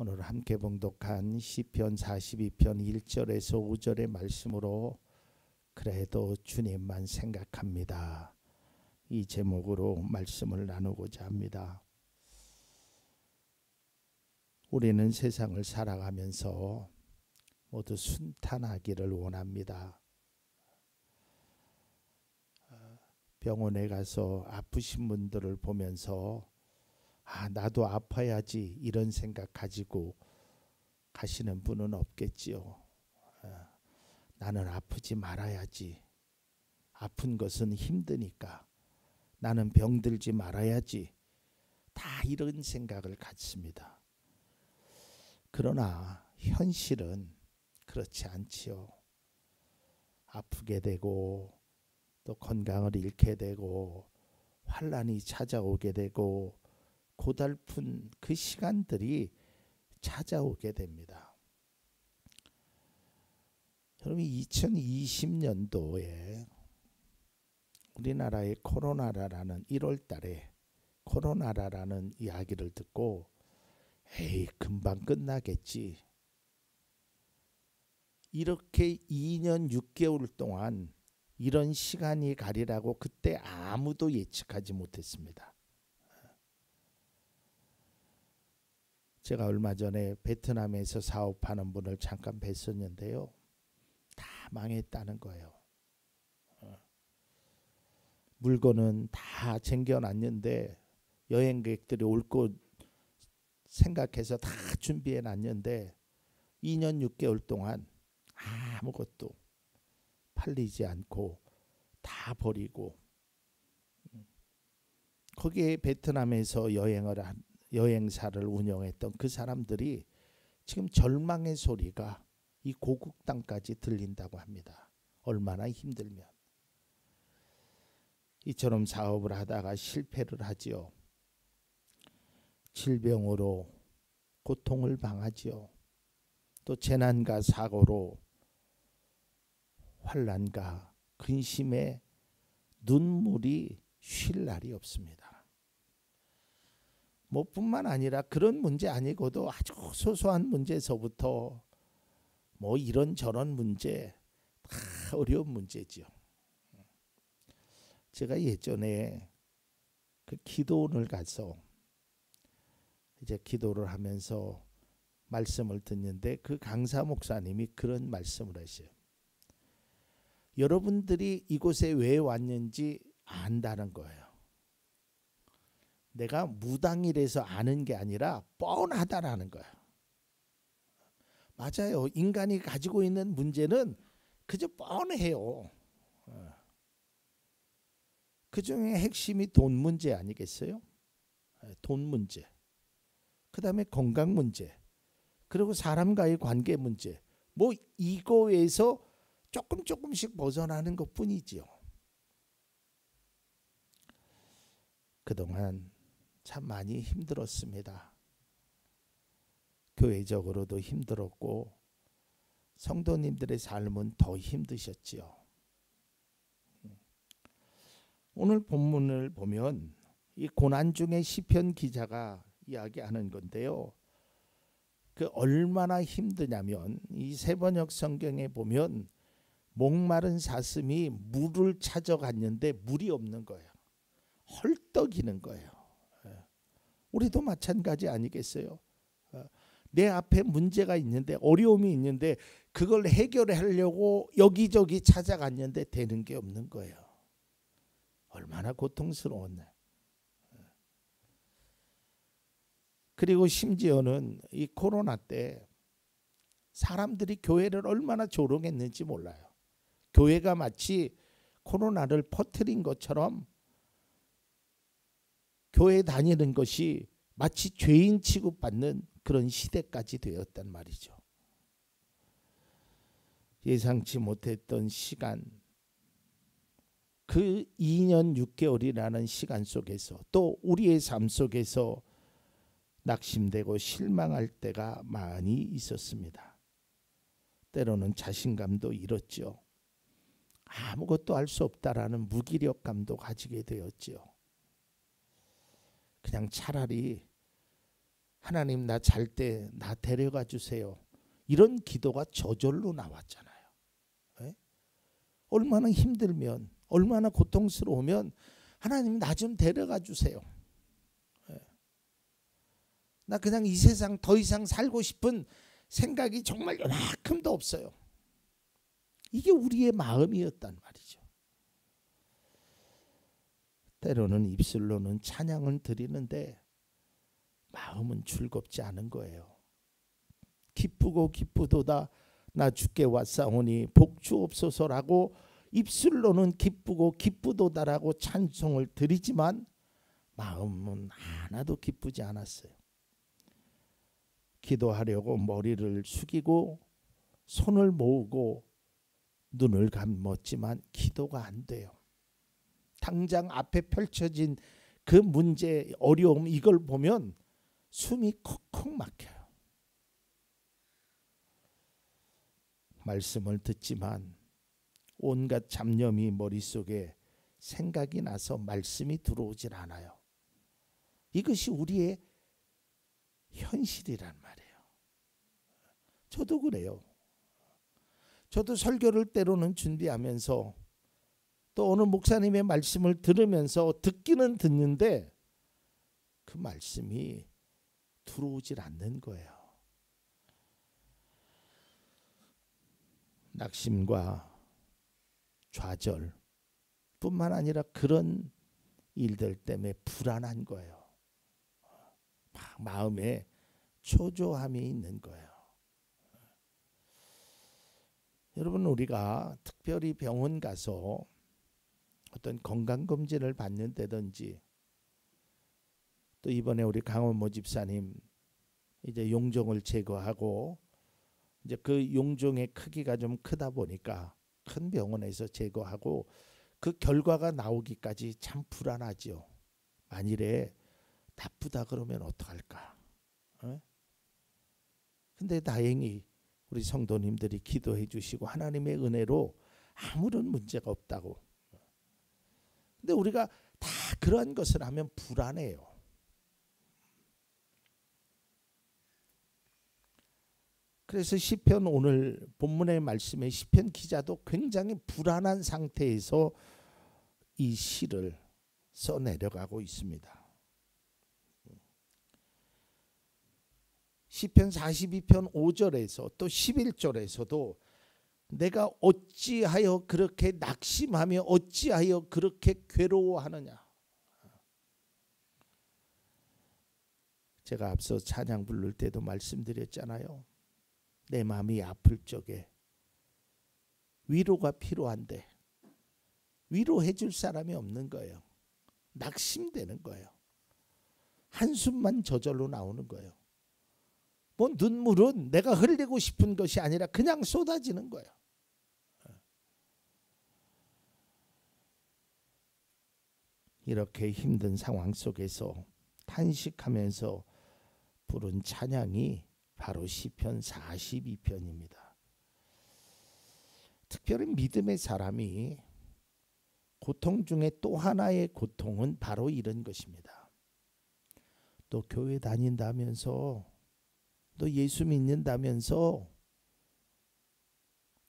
오늘 함께 봉독한 시편 42편 1절에서 5절의 말씀으로 그래도 주님만 생각합니다. 이 제목으로 말씀을 나누고자 합니다. 우리는 세상을 살아가면서 모두 순탄하기를 원합니다. 병원에 가서 아프신 분들을 보면서 나도 아파야지 이런 생각 가지고 가시는 분은 없겠지요. 나는 아프지 말아야지. 아픈 것은 힘드니까. 나는 병들지 말아야지. 다 이런 생각을 갖습니다. 그러나 현실은 그렇지 않지요. 아프게 되고 또 건강을 잃게 되고 환난이 찾아오게 되고 고달픈 그 시간들이 찾아오게 됩니다. 여러분 2020년도에 우리나라의 코로나라는 1월 달에 코로나라는 이야기를 듣고 에이 금방 끝나겠지. 이렇게 2년 6개월 동안 이런 시간이 가리라고 그때 아무도 예측하지 못했습니다. 제가 얼마 전에 베트남에서 사업하는 분을 잠깐 뵀었는데요. 다 망했다는 거예요. 물건은 다 챙겨놨는데 여행객들이 올 것 생각해서 다 준비해놨는데 2년 6개월 동안 아무것도 팔리지 않고 다 버리고 거기에 베트남에서 여행사를 운영했던 그 사람들이 지금 절망의 소리가 이 고국 땅까지 들린다고 합니다. 얼마나 힘들면. 이처럼 사업을 하다가 실패를 하지요. 질병으로 고통을 당하지요. 또 재난과 사고로 환난과 근심에 눈물이 쉴 날이 없습니다. 뿐만 아니라 그런 문제 아니고도 아주 소소한 문제에서부터 이런저런 문제 다 어려운 문제죠. 제가 예전에 그 기도원을 가서 이제 기도를 하면서 말씀을 듣는데 그 강사 목사님이 그런 말씀을 하셔요. 여러분들이 이곳에 왜 왔는지 안다는 거예요. 내가 무당이라서 아는 게 아니라 뻔하다라는 거예요. 맞아요. 인간이 가지고 있는 문제는 그저 뻔해요. 그 중에 핵심이 돈 문제 아니겠어요? 돈 문제. 그 다음에 건강 문제. 그리고 사람과의 관계 문제. 이거에서 조금씩 벗어나는 것 뿐이지요. 그동안 참 많이 힘들었습니다. 교회적으로도 힘들었고 성도님들의 삶은 더 힘드셨지요. 오늘 본문을 보면 이 고난 중에 시편 기자가 이야기하는 건데요. 그 얼마나 힘드냐면 이 세번역 성경에 보면 목마른 사슴이 물을 찾아갔는데 물이 없는 거예요. 헐떡이는 거예요. 우리도 마찬가지 아니겠어요? 내 앞에 문제가 있는데 어려움이 있는데 그걸 해결하려고 여기저기 찾아갔는데 되는 게 없는 거예요. 얼마나 고통스러웠나. 그리고 심지어는 이 코로나 때 사람들이 교회를 얼마나 조롱했는지 몰라요. 교회가 마치 코로나를 퍼뜨린 것처럼 교회 다니는 것이 마치 죄인 취급받는 그런 시대까지 되었단 말이죠. 예상치 못했던 시간, 그 2년 6개월이라는 시간 속에서 또 우리의 삶 속에서 낙심되고 실망할 때가 많이 있었습니다. 때로는 자신감도 잃었죠. 아무것도 할 수 없다라는 무기력감도 가지게 되었죠. 그냥 차라리 하나님 나 잘 때 나 데려가 주세요. 이런 기도가 저절로 나왔잖아요. 네? 얼마나 힘들면 얼마나 고통스러우면 하나님 나 좀 데려가 주세요. 네. 나 그냥 이 세상 더 이상 살고 싶은 생각이 정말 요만큼도 없어요. 이게 우리의 마음이었단 말이죠. 때로는 입술로는 찬양을 드리는데 마음은 즐겁지 않은 거예요. 기쁘고 기쁘도다 나 주께 왔사오니 복 주옵소서라고 입술로는 기쁘고 기쁘도다라고 찬송을 드리지만 마음은 하나도 기쁘지 않았어요. 기도하려고 머리를 숙이고 손을 모으고 눈을 감았지만 기도가 안 돼요. 당장 앞에 펼쳐진 그 문제, 어려움 이걸 보면 숨이 콕콕 막혀요. 말씀을 듣지만 온갖 잡념이 머릿속에 생각이 나서 말씀이 들어오질 않아요. 이것이 우리의 현실이란 말이에요. 저도 그래요. 저도 설교를 때로는 준비하면서 또 어느 목사님의 말씀을 들으면서 듣기는 듣는데 그 말씀이 들어오질 않는 거예요. 낙심과 좌절 뿐만 아니라 그런 일들 때문에 불안한 거예요. 마음에 초조함이 있는 거예요. 여러분, 우리가 특별히 병원 가서 어떤 건강검진을 받는다든지 또 이번에 우리 강원모 집사님 이제 용종을 제거하고 이제 그 용종의 크기가 좀 크다 보니까 큰 병원에서 제거하고 그 결과가 나오기까지 참 불안하죠. 만일에 나쁘다 그러면 어떡할까? 근데 다행히 우리 성도님들이 기도해 주시고 하나님의 은혜로 아무런 문제가 없다고. 근데 우리가 다 그러한 것을 하면 불안해요. 그래서 시편 오늘 본문의 말씀에 시편 기자도 굉장히 불안한 상태에서 이 시를 써내려가고 있습니다. 시편 42편 5절에서 또 11절에서도 내가 어찌하여 그렇게 낙심하며 어찌하여 그렇게 괴로워하느냐. 제가 앞서 찬양 부를 때도 말씀드렸잖아요. 내 마음이 아플 적에 위로가 필요한데 위로해 줄 사람이 없는 거예요. 낙심되는 거예요. 한숨만 저절로 나오는 거예요. 뭐 눈물은 내가 흘리고 싶은 것이 아니라 그냥 쏟아지는 거예요. 이렇게 힘든 상황 속에서 탄식하면서 부른 찬양이 바로 시편 42편입니다. 특별히 믿음의 사람이 고통 중에 또 하나의 고통은 바로 이런 것입니다. 또 교회 다닌다면서 또 예수 믿는다면서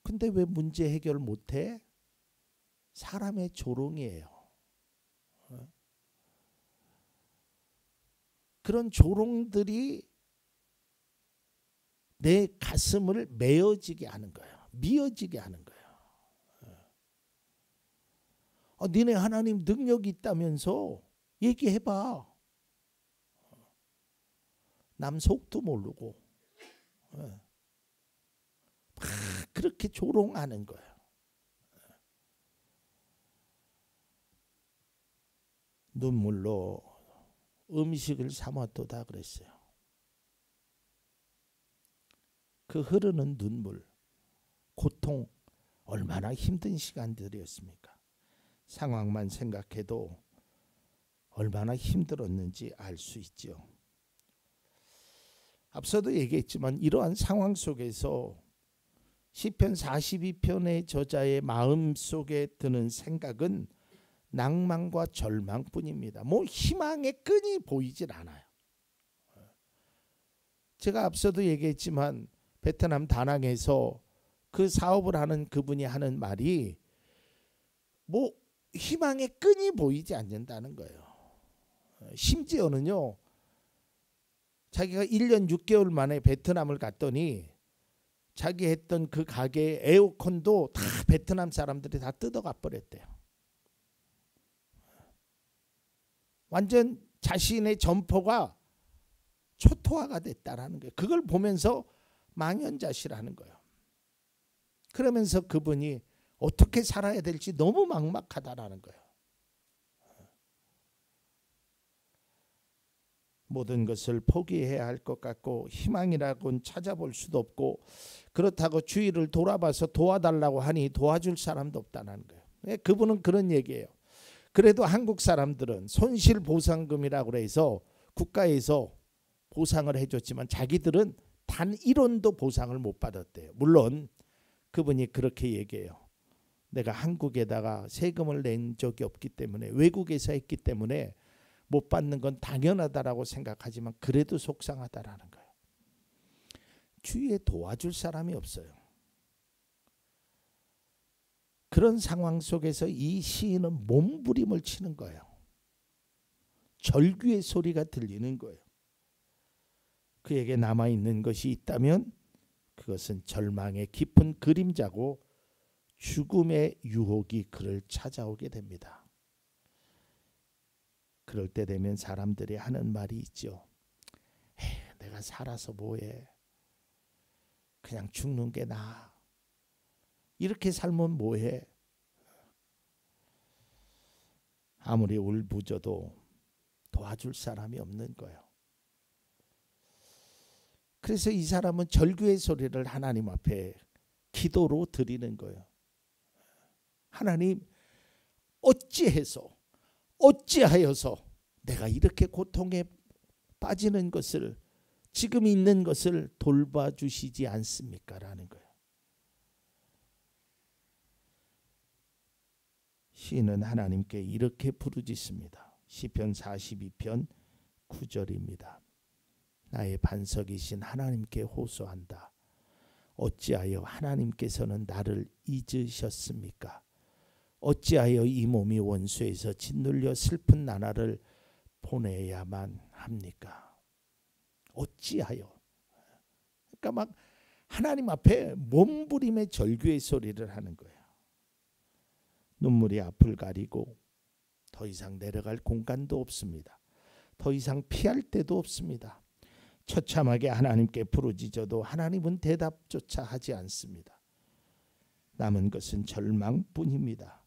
근데 왜 문제 해결 못해? 사람의 조롱이에요. 그런 조롱들이 내 가슴을 메어지게 하는 거예요. 미어지게 하는 거예요. 니네 하나님 능력이 있다면서 얘기해봐. 남 속도 모르고 막 그렇게 조롱하는 거예요. 눈물로 음식을 삼았도다 그랬어요. 그 흐르는 눈물, 고통, 얼마나 힘든 시간들이었습니까? 상황만 생각해도 얼마나 힘들었는지 알 수 있죠. 앞서도 얘기했지만 이러한 상황 속에서 시편 42편의 저자의 마음속에 드는 생각은 낭만과 절망뿐입니다. 뭐 희망의 끈이 보이질 않아요. 제가 앞서도 얘기했지만 베트남 다낭에서 그 사업을 하는 그분이 하는 말이 뭐 희망의 끈이 보이지 않는다는 거예요. 심지어는요, 자기가 1년 6개월 만에 베트남을 갔더니 자기 했던 그 가게의 에어컨도 다 베트남 사람들이 다 뜯어가 버렸대요. 완전 자신의 점포가 초토화가 됐다라는 거예요. 그걸 보면서 망연자실하는 거예요. 그러면서 그분이 어떻게 살아야 될지 너무 막막하다라는 거예요. 모든 것을 포기해야 할 것 같고 희망이라고는 찾아볼 수도 없고 그렇다고 주위를 돌아봐서 도와달라고 하니 도와줄 사람도 없다는 거예요. 그분은 그런 얘기예요. 그래도 한국 사람들은 손실보상금이라고 해서 국가에서 보상을 해줬지만 자기들은 단 1원도 보상을 못 받았대요. 물론 그분이 그렇게 얘기해요. 내가 한국에다가 세금을 낸 적이 없기 때문에 외국에서 했기 때문에 못 받는 건 당연하다라고 생각하지만 그래도 속상하다라는 거예요. 주위에 도와줄 사람이 없어요. 그런 상황 속에서 이 시인은 몸부림을 치는 거예요. 절규의 소리가 들리는 거예요. 그에게 남아있는 것이 있다면 그것은 절망의 깊은 그림자고 죽음의 유혹이 그를 찾아오게 됩니다. 그럴 때 되면 사람들이 하는 말이 있죠. 내가 살아서 뭐해. 그냥 죽는 게 나아. 이렇게 살면 뭐해. 아무리 울부짖어도 도와줄 사람이 없는 거예요. 그래서 이 사람은 절규의 소리를 하나님 앞에 기도로 드리는 거예요. 하나님, 어찌하여서 내가 이렇게 고통에 빠지는 것을, 지금 있는 것을 돌봐주시지 않습니까? 라는 거예요. 시인은 하나님께 이렇게 부르짖습니다. 시편 42편 9절입니다. 나의 반석이신 하나님께 호소한다. 어찌하여 하나님께서는 나를 잊으셨습니까? 어찌하여 이 몸이 원수에서 짓눌려 슬픈 나날을 보내야만 합니까? 어찌하여. 그러니까 막 하나님 앞에 몸부림의 절규의 소리를 하는 거예요. 눈물이 앞을 가리고 더 이상 내려갈 공간도 없습니다. 더 이상 피할 데도 없습니다. 처참하게 하나님께 부르짖어도 하나님은 대답조차 하지 않습니다. 남은 것은 절망뿐입니다.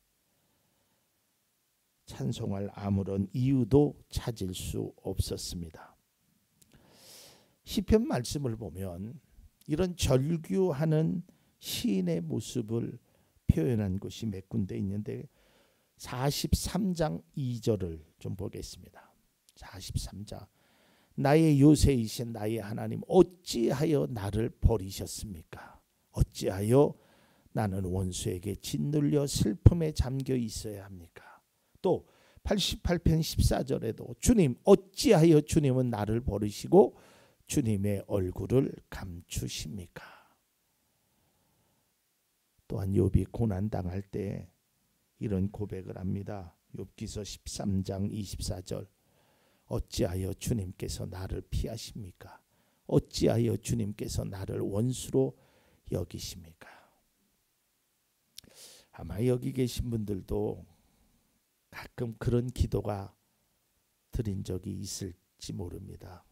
찬송할 아무런 이유도 찾을 수 없었습니다. 시편 말씀을 보면 이런 절규하는 시인의 모습을 표현한 곳이 몇 군데 있는데 43장 2절을 좀 보겠습니다. 43장. 나의 요새이신 나의 하나님, 어찌하여 나를 버리셨습니까? 어찌하여 나는 원수에게 짓눌려 슬픔에 잠겨 있어야 합니까? 또 88편 14절에도 주님, 어찌하여 주님은 나를 버리시고 주님의 얼굴을 감추십니까? 또한 욥이 고난당할 때 이런 고백을 합니다. 욥기서 13장 24절. 어찌하여 주님께서 나를 피하십니까? 어찌하여 주님께서 나를 원수로 여기십니까? 아마 여기 계신 분들도 가끔 그런 기도가 드린 적이 있을지 모릅니다.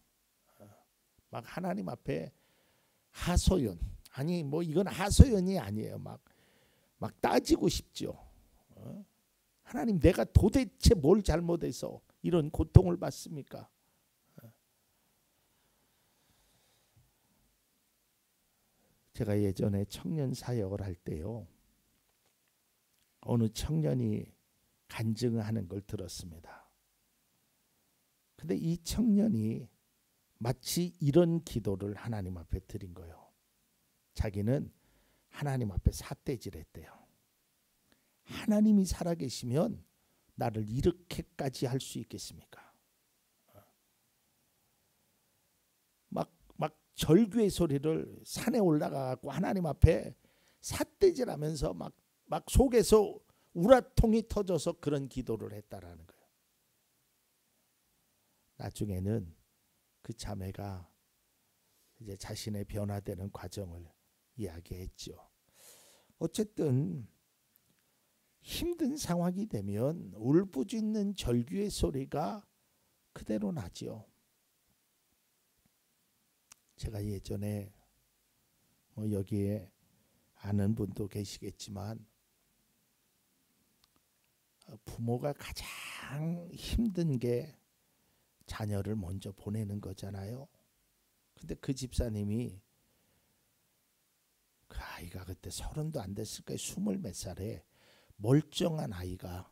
막 하나님 앞에 하소연, 아니 뭐 이건 하소연이 아니에요. 막 따지고 싶죠. 하나님, 내가 도대체 뭘 잘못해서 이런 고통을 받습니까? 제가 예전에 청년 사역을 할 때요, 어느 청년이 간증하는 걸 들었습니다. 근데 이 청년이 마치 이런 기도를 하나님 앞에 드린 거예요. 자기는 하나님 앞에 삿대질했대요. 하나님이 살아계시면 나를 이렇게까지 할 수 있겠습니까? 막 절규의 소리를 산에 올라가고 하나님 앞에 삿대질하면서 막 속에서 우라통이 터져서 그런 기도를 했다라는 거예요. 나중에는 그 자매가 이제 자신의 변화되는 과정을 이야기했죠. 어쨌든 힘든 상황이 되면 울부짖는 절규의 소리가 그대로 나지요. 제가 예전에 여기에 아는 분도 계시겠지만 부모가 가장 힘든 게 자녀를 먼저 보내는 거잖아요. 근데 그 집사님이 그 아이가 그때 30도 안 됐을 거예요. 20 몇 살에 멀쩡한 아이가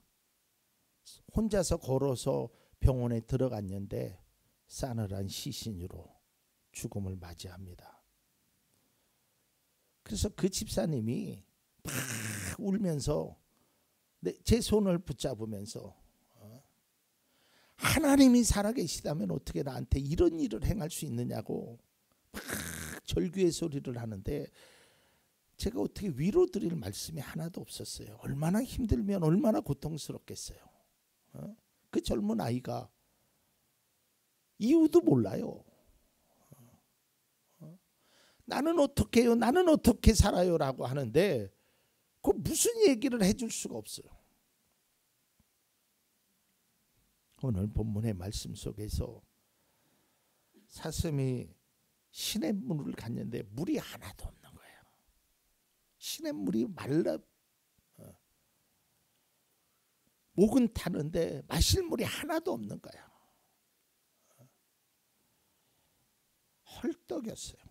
혼자서 걸어서 병원에 들어갔는데 싸늘한 시신으로 죽음을 맞이합니다. 그래서 그 집사님이 막 울면서 제 손을 붙잡으면서 하나님이 살아계시다면 어떻게 나한테 이런 일을 행할 수 있느냐고 막 절규의 소리를 하는데 제가 어떻게 위로드릴 말씀이 하나도 없었어요. 얼마나 힘들면 얼마나 고통스럽겠어요. 그 젊은 아이가 이유도 몰라요. 나는 어떻게 해요? 나는 어떻게 살아요? 라고 하는데 그 무슨 얘기를 해줄 수가 없어요. 오늘 본문의 말씀 속에서 사슴이 시냇물을 갔는데 물이 하나도 없는 거예요. 시냇물이 말라 목은 타는데 마실 물이 하나도 없는 거야. 헐떡였어요.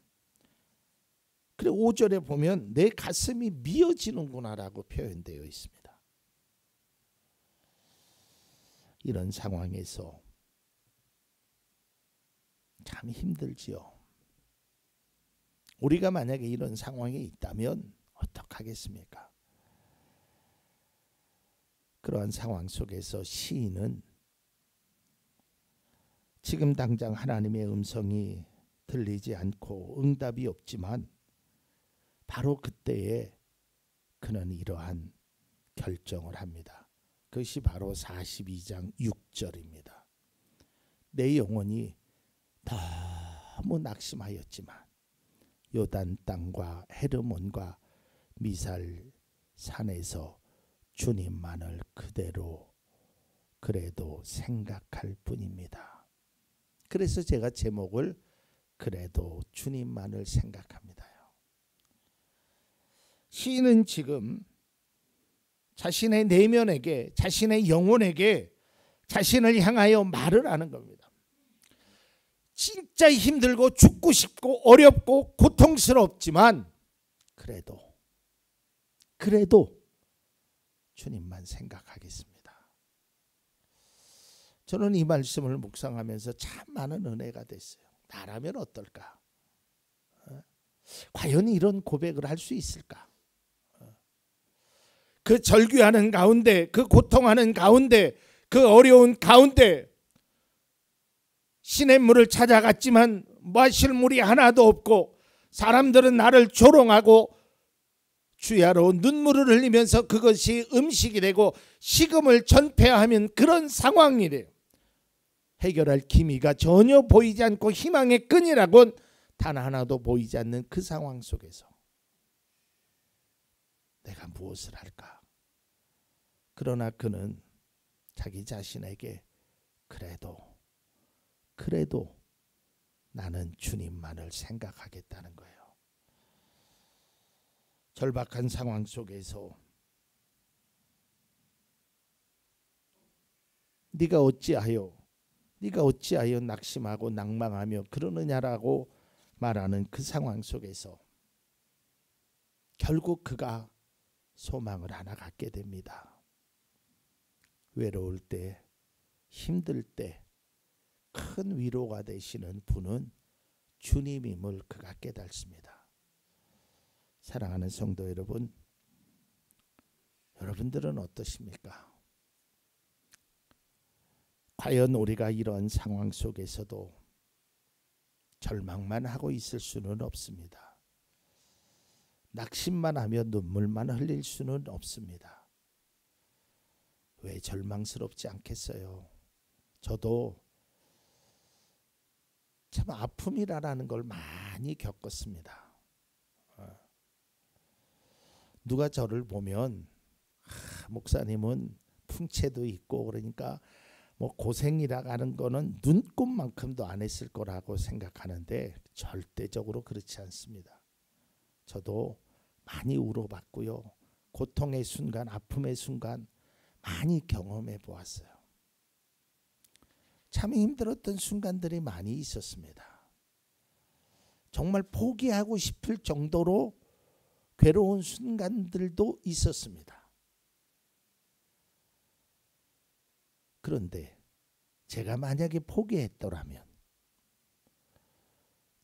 그리고 5절에 보면 내 가슴이 미어지는구나라고 표현되어 있습니다. 이런 상황에서 참 힘들지요. 우리가 만약에 이런 상황에 있다면 어떡하겠습니까? 그러한 상황 속에서 시인은 지금 당장 하나님의 음성이 들리지 않고 응답이 없지만 바로 그때에 그는 이러한 결정을 합니다. 그것이 바로 42장 6절입니다. 내 영혼이 너무 낙심하였지만 요단 땅과 헤르몬과 미살 산에서 주님만을 그대로 그래도 생각할 뿐입니다. 그래서 제가 제목을 그래도 주님만을 생각합니다요. 시인은 지금 자신의 내면에게, 자신의 영혼에게 자신을 향하여 말을 하는 겁니다. 진짜 힘들고 죽고 싶고 어렵고 고통스럽지만 그래도 주님만 생각하겠습니다. 저는 이 말씀을 묵상하면서 참 많은 은혜가 됐어요. 나라면 어떨까? 과연 이런 고백을 할 수 있을까? 그 절규하는 가운데, 그 고통하는 가운데, 그 어려운 가운데 시냇물을 찾아갔지만 마실 물이 하나도 없고 사람들은 나를 조롱하고 주야로 눈물을 흘리면서 그것이 음식이 되고 식음을 전폐하면 그런 상황이래요. 해결할 기미가 전혀 보이지 않고 희망의 끈이라곤 단 하나도 보이지 않는 그 상황 속에서 내가 무엇을 할까? 그러나 그는 자기 자신에게 그래도 나는 주님만을 생각하겠다는 거예요. 절박한 상황 속에서 네가 어찌하여 낙심하고 낭망하며 그러느냐라고 말하는 그 상황 속에서 결국 그가 소망을 하나 갖게 됩니다. 외로울 때, 힘들 때 큰 위로가 되시는 분은 주님임을 그가 깨닫습니다. 사랑하는 성도 여러분, 여러분들은 어떠십니까? 과연 우리가 이런 상황 속에서도 절망만 하고 있을 수는 없습니다. 낙심만 하며 눈물만 흘릴 수는 없습니다. 왜 절망스럽지 않겠어요? 저도 참 아픔이라는 걸 많이 겪었습니다. 누가 저를 보면 목사님은 풍채도 있고 그러니까 뭐 고생이라 하는 거는 눈꼽만큼도 안 했을 거라고 생각하는데 절대적으로 그렇지 않습니다. 저도 많이 우러봤고요. 고통의 순간, 아픔의 순간 많이 경험해 보았어요. 참 힘들었던 순간들이 많이 있었습니다. 정말 포기하고 싶을 정도로 괴로운 순간들도 있었습니다. 그런데 제가 만약에 포기했더라면,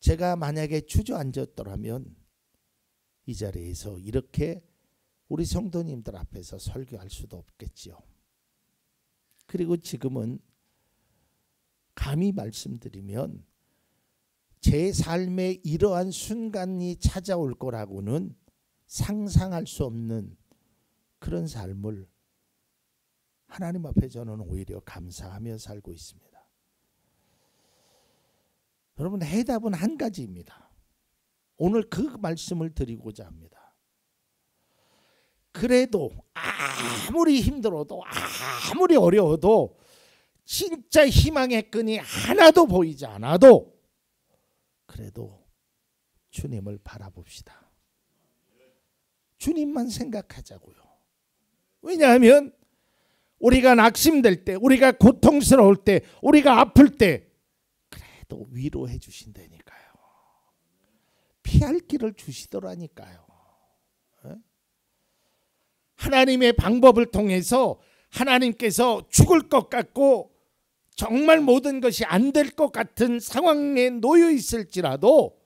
제가 만약에 주저앉았더라면 이 자리에서 이렇게 우리 성도님들 앞에서 설교할 수도 없겠지요. 그리고 지금은 감히 말씀드리면 제 삶에 이러한 순간이 찾아올 거라고는 상상할 수 없는 그런 삶을 하나님 앞에 저는 오히려 감사하며 살고 있습니다. 여러분, 해답은 한 가지입니다. 오늘 그 말씀을 드리고자 합니다. 그래도 아무리 힘들어도 아무리 어려워도 진짜 희망의 끈이 하나도 보이지 않아도 그래도 주님을 바라봅시다. 주님만 생각하자고요. 왜냐하면 우리가 낙심될 때, 우리가 고통스러울 때, 우리가 아플 때 그래도 위로해 주신다니까요. 피할 길을 주시더라니까요. 하나님의 방법을 통해서 하나님께서 죽을 것 같고 정말 모든 것이 안 될 것 같은 상황에 놓여 있을지라도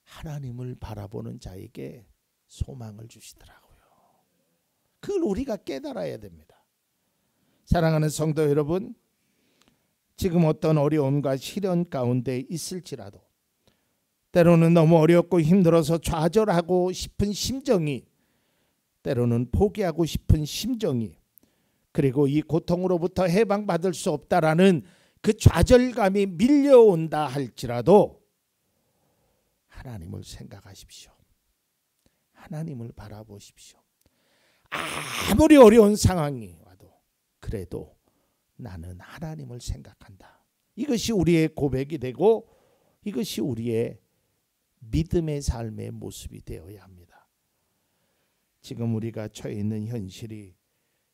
하나님을 바라보는 자에게 소망을 주시더라고요. 그걸 우리가 깨달아야 됩니다. 사랑하는 성도 여러분, 지금 어떤 어려움과 시련 가운데 있을지라도 때로는 너무 어렵고 힘들어서 좌절하고 싶은 심정이, 때로는 포기하고 싶은 심정이, 그리고 이 고통으로부터 해방받을 수 없다라는 그 좌절감이 밀려온다 할지라도 하나님을 생각하십시오. 하나님을 바라보십시오. 아무리 어려운 상황이 와도 그래도 나는 하나님을 생각한다. 이것이 우리의 고백이 되고 이것이 우리의 믿음의 삶의 모습이 되어야 합니다. 지금 우리가 처해 있는 현실이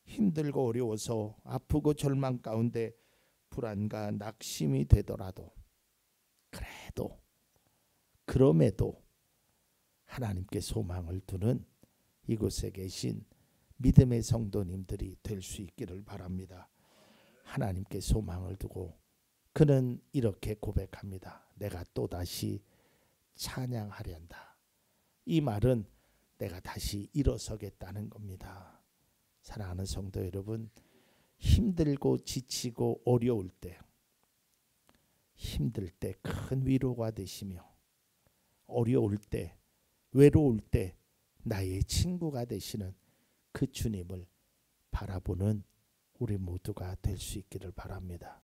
힘들고 어려워서 아프고 절망 가운데 불안과 낙심이 되더라도 그래도 그럼에도 하나님께 소망을 두는 이곳에 계신 믿음의 성도님들이 될 수 있기를 바랍니다. 하나님께 소망을 두고 그는 이렇게 고백합니다. 내가 또다시 찬양하련다. 이 말은 내가 다시 일어서겠다는 겁니다. 사랑하는 성도 여러분, 힘들고 지치고 어려울 때, 힘들 때 큰 위로가 되시며 어려울 때, 외로울 때 나의 친구가 되시는 그 주님을 바라보는 우리 모두가 될 수 있기를 바랍니다.